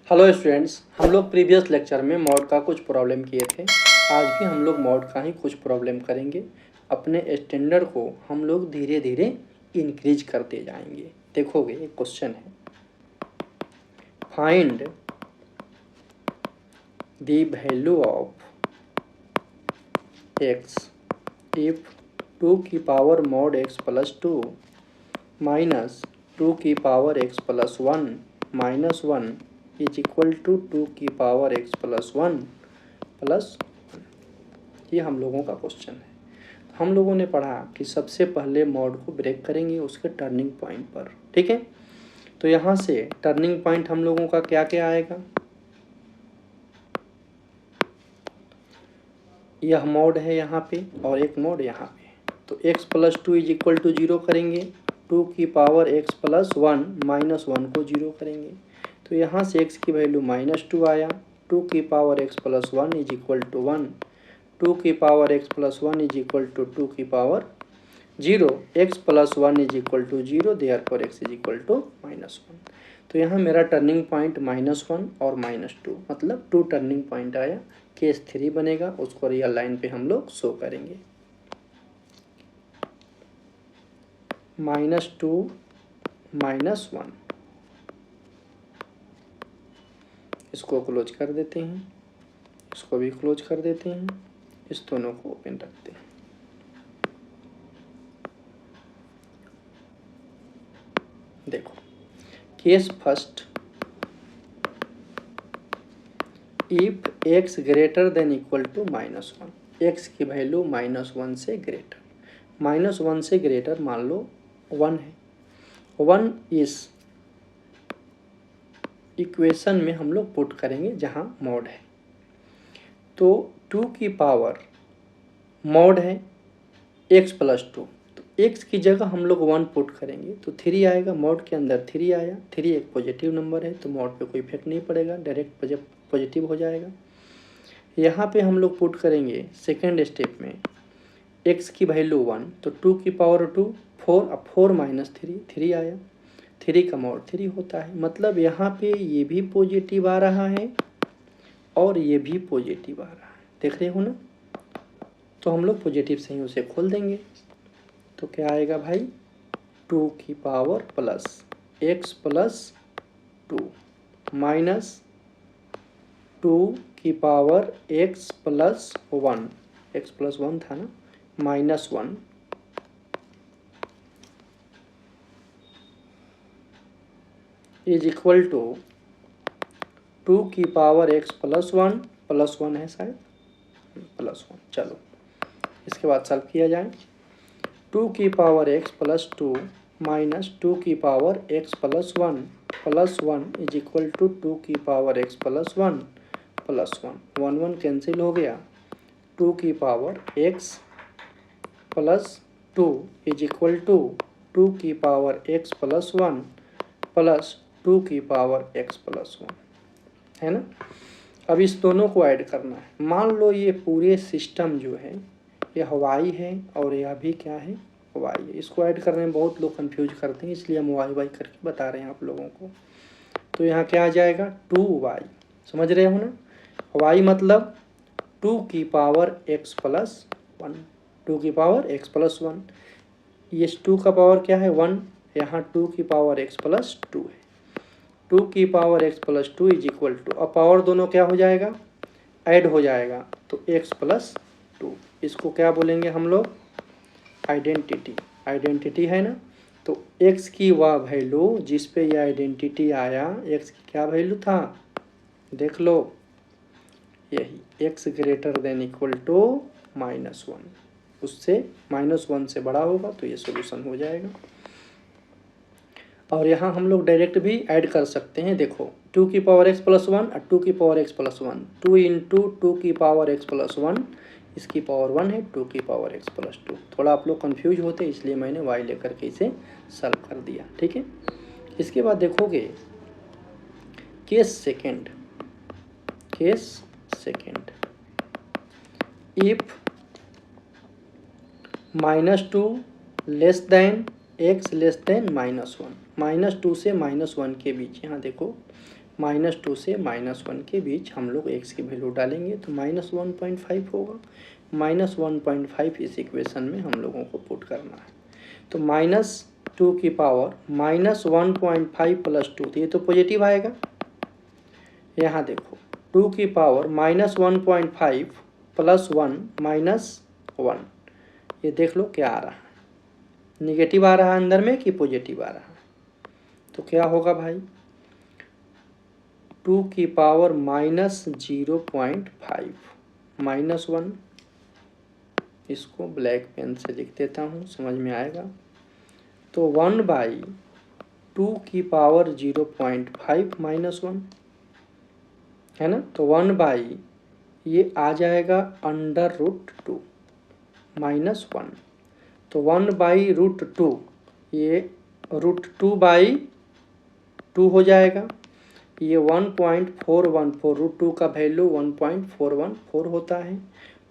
Hello students, हम लोग previous lecture में मॉड का कुछ प्रॉब्लम किए थे। आज भी हम लोग मॉड का ही कुछ प्रॉब्लम करेंगे। अपने स्टैंडर्ड को हम लोग धीरे धीरे इंक्रीज करते जाएंगे। देखोगे, एक क्वेश्चन है, find the value of x if 2 की power mod x plus 2 minus 2 की power x plus 1 minus 1 is equal to 2 की पावर x प्लस 1 प्लस 1। ये हम लोगों का क्वेश्चन है। हम लोगों ने पढ़ा कि सबसे पहले मॉड को ब्रेक करेंगे उसके टर्निंग पॉइंट पर। ठीक है, तो यहाँ से टर्निंग पॉइंट हम लोगों का क्या क्या आएगा। यह मॉड है यहाँ पे और एक मॉड यहाँ पे। तो x plus 2 is equal to 0 करेंगे, 2 की पावर x प्लस 1 माइनस 1 को 0 करेंगे। तो यहाँ से x की वैल्यू -2 आया। 2 की power x plus 1 is equal to 1। 2 की power x plus 1 is equal to 2 की power 0। x plus 1 is equal to 0, therefore x is equal to -1। तो यहाँ मेरा टर्निंग पॉइंट -1 और -2, मतलब 2 टर्निंग पॉइंट आया। केस 3 बनेगा, उसको रियल लाइन पे हम लोग शो करेंगे। -2 -1, इसको क्लोज कर देते हैं, इसको भी क्लोज कर देते हैं, इस दोनों को ओपन रखते हैं। देखो, case first, if x greater than equal to -1, x की वैल्यू -1 से ग्रेटर, -1 से ग्रेटर मान लो 1 है। 1 इस इक्वेशन में हम लोग पुट करेंगे जहाँ मॉड है। तो 2 की पावर मॉड है x प्लस 2, तो x की जगह हम लोग 1 पुट करेंगे तो 3 आएगा। मॉड के अंदर 3 आया। 3 एक पॉजिटिव नंबर है तो मॉड पे कोई इफेक्ट नहीं पड़ेगा, डायरेक्ट पॉजिटिव हो जाएगा। यहाँ पे हम लोग पुट करेंगे सेकेंड स्टेप में x की वैल्यू 1, तो 2 की पावर 2 4, अब 4 माइनस 3, 3 आया। 3 का मॉड 3 होता है, मतलब यहाँ पे ये भी पॉजिटिव आ रहा है और ये भी पॉजिटिव आ रहा है। देख रहे हो ना, तो हम लोग पॉजिटिव से ही उसे खोल देंगे। तो क्या आएगा भाई, 2 की power plus x plus 2 minus 2 की power x plus 1, x plus 1 था ना, माइनस 1 इज इक्वल टू 2 की पावर x प्लस 1 प्लस 1 है शायद, प्लस 1। चलो इसके बाद सॉल्व किया जाए। 2 की पावर x प्लस 2 माइनस 2 की power x plus 1 plus 1 is equal to 2 की power x plus 1 plus 1। 1 1 cancel हो गया। 2 की power x plus 2 is equal to 2 की पावर x प्लस 1 प्लस 2 की पावर x प्लस 1, है ना। अब इस दोनों को ऐड करना है। मान लो ये पूरे सिस्टम जो है ये हवाई है और यह भी क्या है, वाई है। इसको ऐड करने में बहुत लोग कंफ्यूज करते हैं, इसलिए हम वाई वाई करके बता रहे हैं आप लोगों को। तो यहाँ क्या आ जाएगा, 2y, समझ रहे हो ना। वाई मतलब 2 की पावर x प्लस 1, 2 की पावर x प्लस 1। ये 2 का पावर क्या है, 1, यहाँ 2 की पावर x प्लस 2 है। 2 की power x plus 2 is equal to, अब पावर दोनों क्या हो जाएगा, ऐड हो जाएगा, तो x प्लस 2। इसको क्या बोलेंगे हम लोग, आइडेंटिटी। आइडेंटिटी है ना। तो x की वह वैल्यू जिस पे यह आइडेंटिटी आया, x की क्या वैल्यू था, देख लो, यही x greater than equal to -1, उससे -1 से बड़ा होगा तो ये सॉल्यूशन हो जाएगा। और यहाँ हम लोग डायरेक्ट भी ऐड कर सकते हैं। देखो, 2 की पावर x प्लस 1 और 2 की पावर x प्लस 1, 2 इंटू 2 की पावर x प्लस 1, इसकी पावर 1 है, 2 की पावर x प्लस 2। थोड़ा आप लोग कंफ्यूज होते इसलिए मैंने y लेकर के इसे सॉल्व कर दिया। ठीक है, इसके बाद देखोगे case second, if -2 less than x less then -1, -2 से -1 के बीच। यहाँ देखो -2 से -1 के बीच हम लोग x की वैल्यू डालेंगे तो -1.5 होगा। -1.5 इस इक्वेशन में हम लोगों को पुट करना है। तो -2 की पावर -1.5 + 2, तो ये तो पॉजिटिव आएगा। यहाँ देखो 2 की पावर -1.5 + 1 -1, ये देख लो क्या आ रहा है, निगेटिव आ रहा है अंदर में कि पॉजिटिव आ रहा है। तो क्या होगा भाई, 2 की पावर -0.5 -1, इसको ब्लैक पेन से लिख देता हूँ, समझ में आएगा। तो 1/2 की पावर 0.5 -1 है ना, तो 1/ ये आ जाएगा √2 -1, तो 1/√2 ये √2/2 हो जाएगा। ये 1.414, √2 का वैल्यू 1.414 होता है,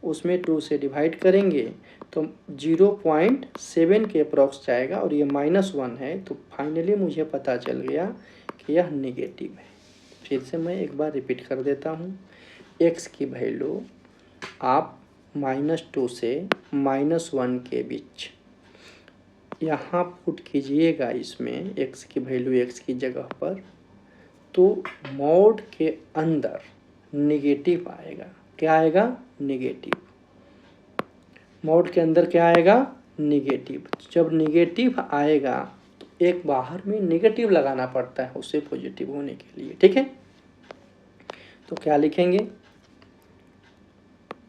उसमें 2 से डिवाइड करेंगे तो 0.7 के अप्रॉक्स जाएगा और ये -1 है। तो फाइनली मुझे पता चल गया कि यह निगेटिव है। फिर से मैं एक बार रिपीट कर देता हूँ, x की वैल्यू आप -2 से -1 के बीच यहाँ पुट कीजिएगा, इसमें x की वैल्यू x की जगह पर, तो मोड के अंदर निगेटिव आएगा। क्या आएगा, निगेटिव। मोड के अंदर क्या आएगा, निगेटिव। जब निगेटिव आएगा तो एक बाहर में निगेटिव लगाना पड़ता है उससे पॉजिटिव होने के लिए, ठीक है। तो क्या लिखेंगे,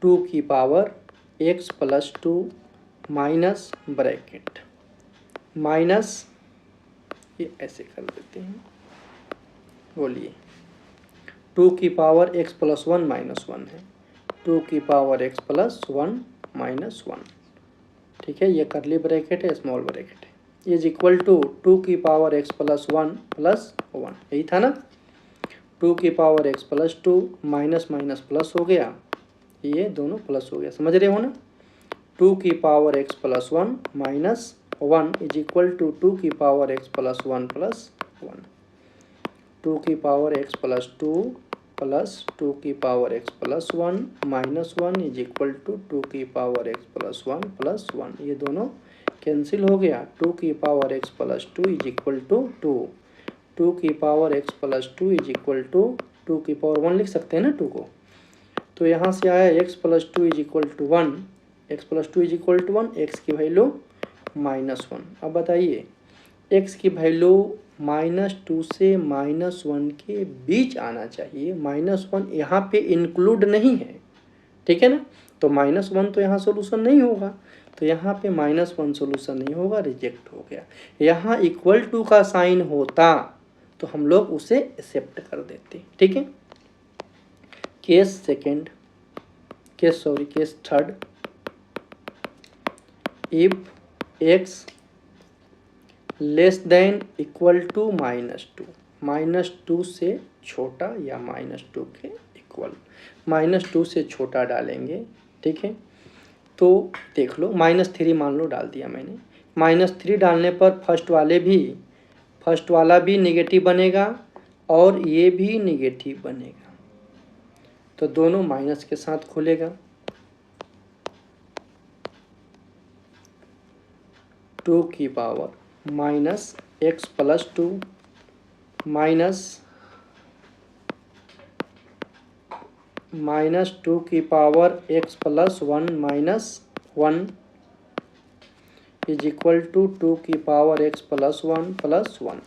2 की power x + 2 minus bracket minus, ये ऐसे कर देते हैं, बोलिए 2 की पावर x + 1 -1 है, 2 की पावर x + 1 -1, ठीक है। ये करली ब्रैकेट है, स्मॉल ब्रैकेट है, इज इक्वल टू 2 की पावर x + 1 + 1, यही था ना। 2 की power x + 2 minus minus plus हो गया, ये दोनों प्लस हो गया, समझ रहे हो ना। 2 की power x + 1 -1 is equal to 2 की पावर x + 1 + 1, 2 की पावर x + 2 प्लस 2 की power x + 1 -1 is equal to 2 की पावर x + 1 + 1, ये दोनों कैंसिल हो गया। 2 की power x + 2 is equal to 2, 2 की power x + 2 is equal to 2 की पावर 1 लिख सकते हैं ना 2 को। तो यहाँ से आया x + 2 is equal to 1, x + 2 is equal to 1, x की वैल्यू -1। अब बताइए x की वैल्यू -2 से -1 के बीच आना चाहिए, -1 यहाँ पे इंक्लूड नहीं है, ठीक है ना। तो -1 तो यहाँ सोल्यूशन नहीं होगा, तो यहाँ पे -1 सोल्यूशन नहीं होगा, रिजेक्ट हो गया। यहाँ = का साइन होता तो हम लोग उसे एक्सेप्ट कर देते, ठीक है। Case third, if x less than equal to -2, -2 से छोटा या -2 के इक्वल, -2 से छोटा डालेंगे, ठीक है। तो देख लो -3 मान लो डाल दिया मैंने, -3 डालने पर फर्स्ट वाला भी निगेटिव बनेगा और ये भी निगेटिव बनेगा, तो दोनों माइनस के साथ खुलेगा। 2 की पावर -x + 2 -2 की power x + 1 -1 is equal to 2 की पावर x + 1 + 1,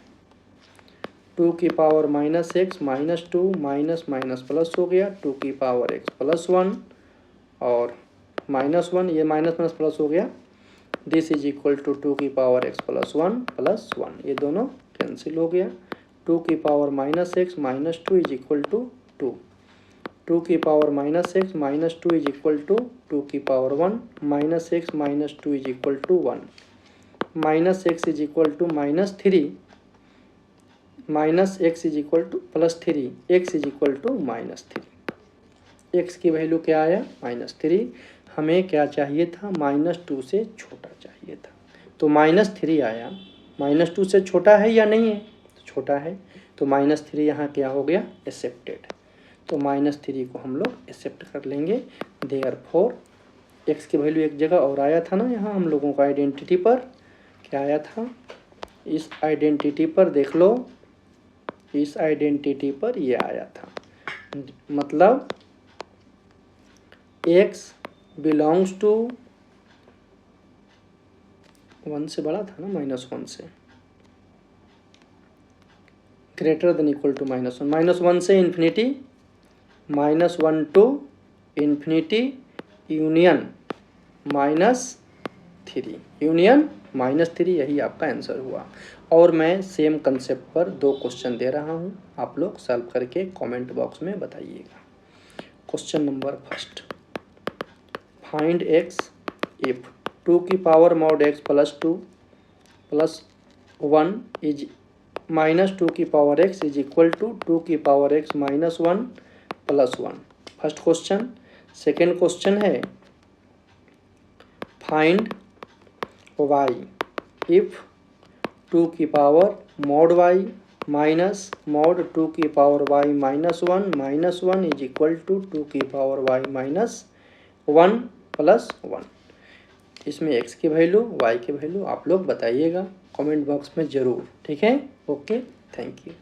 2 की power -x -2 minus minus plus हो गया, 2 की पावर x + 1 और -1, ये माइनस माइनस प्लस हो गया, दिस इज इक्वल टू 2 की पावर x + 1 + 1, ये दोनों कैंसिल हो गया। 2 की power -x -2 is equal to 2, 2 की power -x -2 is equal to 2 की power 1, -x -2 is equal to 1, -x is equal to -3, -x is equal to +3, x is equal to -3, x की value क्या आया -3, हमें क्या चाहिए था, -2 से छोटा चाहिए था, तो -3 आया। -2 से छोटा है या नहीं है, तो छोटा है, तो -3 यहाँ क्या हो गया, एक्सेप्टेड। तो -3 को हम लोग एक्सेप्ट कर लेंगे। देयरफॉर x की वैल्यू एक जगह और आया था ना, यहाँ हम लोगों का आइडेंटिटी पर क्या आया था, इस आइडेंटिटी पर देख लो, इस आइडेंटिटी पर ये आया था, मतलब x बिलोंग्स टू 1 से बड़ा था ना, -1 से, ग्रेटर देन इक्वल टू -1, -1 से infinity, -1 to infinity union -3, union -3, यही आपका आंसर हुआ। और मैं सेम कंसेप्ट पर 2 क्वेश्चन दे रहा हूँ, आप लोग सॉल्व करके कमेंट बॉक्स में बताइएगा। Question number first, find x if 2 की power mod x plus 2 plus 1 is -2 की power x is equal to 2 की power x -1 plus 1। First question. Second question है फाइंड y इफ 2 की power mod y minus mod 2 की power y -1 is equal to 2 की power y -1 plus 1। इसमें x की value, y की value आप लोग बताइएगा कमेंट बॉक्स में ज़रूर, ठीक है। Okay, thank you.